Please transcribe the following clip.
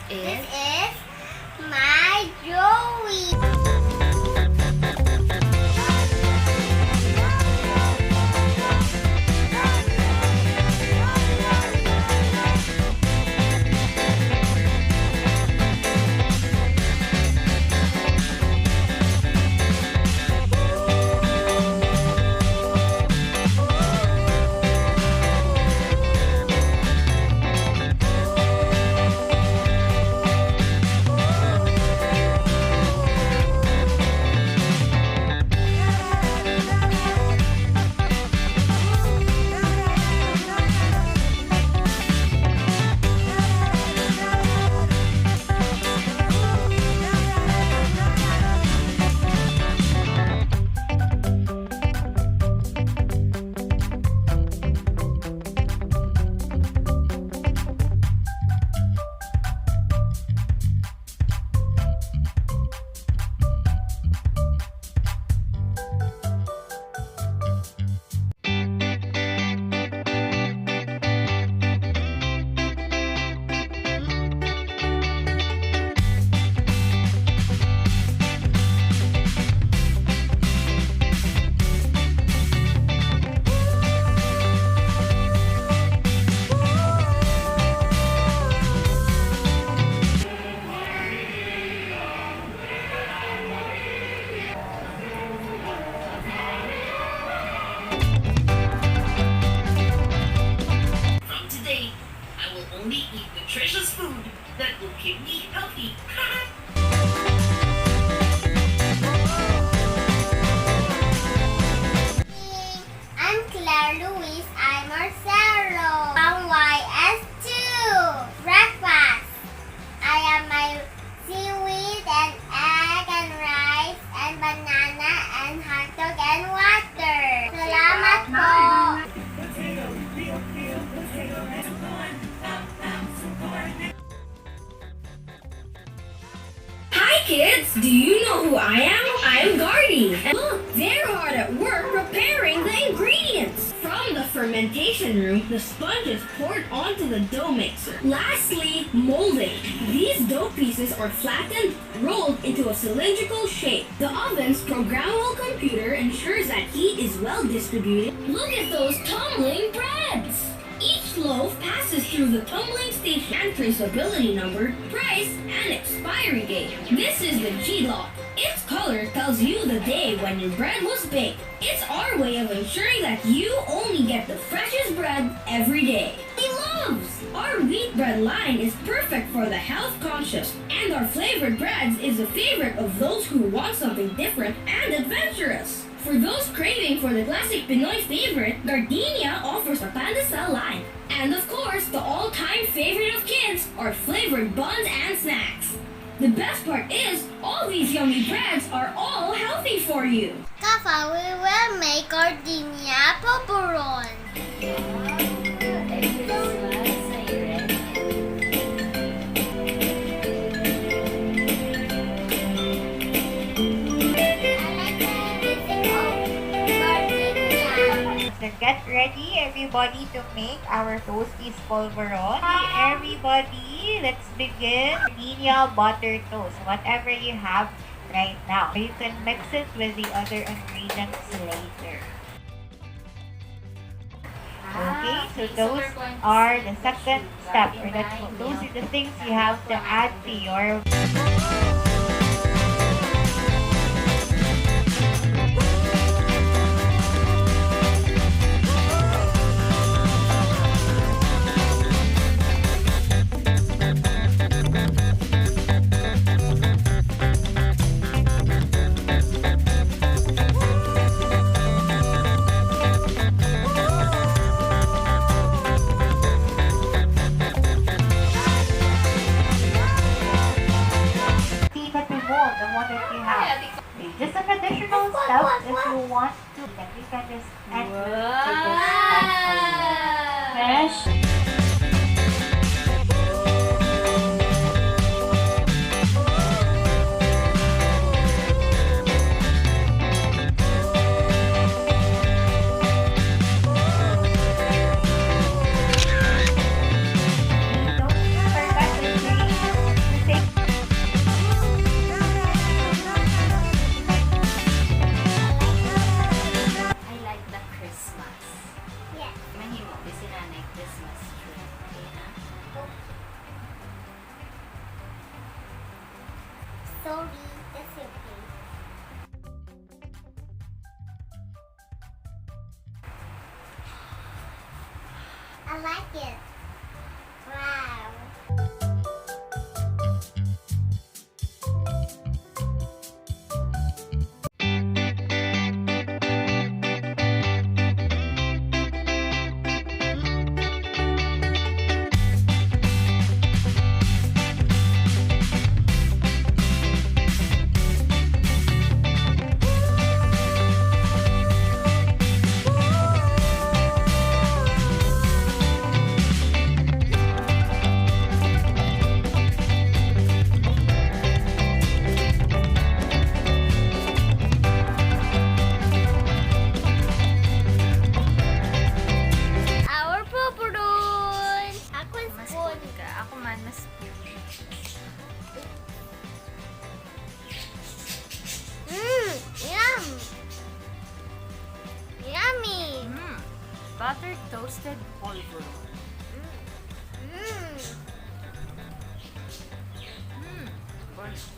This is my Joey. Only eat nutritious food that will keep me healthy. I'm Claire Louise. I'm Marcelo. I'm YS2. Breakfast. I am my seaweed and egg and rice and banana and hot dog and water. Salamat po. Hi kids! Do you know who I am? I'm Gardy. And look, they're hard at work preparing the ingredients. From the fermentation room, the sponge is poured onto the dough mixer. Lastly, molding. These dough pieces are flattened, rolled into a cylindrical shape. The oven's programmable computer ensures that heat is well distributed. Look at those tumbling breads! Each loaf passes through the tumbling station and traceability number, price, and expiry date. This is the G-lock. Its color tells you the day when your bread was baked. It's our way of ensuring that you only get the freshest bread every day. He loves! Our wheat bread line is perfect for the health conscious, and our flavored breads is a favorite of those who want something different and adventurous. For those craving for the classic Pinoy favorite, Gardenia offers a pandesal line. And of course, the all-time favorite of kids are flavored buns and snacks. The best part is, all these yummy breads are all healthy for you. KaFam, we will make Gardenia Polvoron. So get ready, everybody, to make our Toasties Polvoron. Hey, everybody, let's begin. Gardenia butter toast, whatever you have right now. You can mix it with the other ingredients later. Okay, so those are the second step. Or those are the things you have to add to your the one that you have. Just an additional step if you want to. Then you can just add fresh. Don't forget the cream. Sorry, that's okay. I like it. Wow. Our popcorn. Ako Mas spoon. spoon ka. Ako man, mas spoon. Yum. Yummy. Butter toasted polvoron. Mmm. Gosh.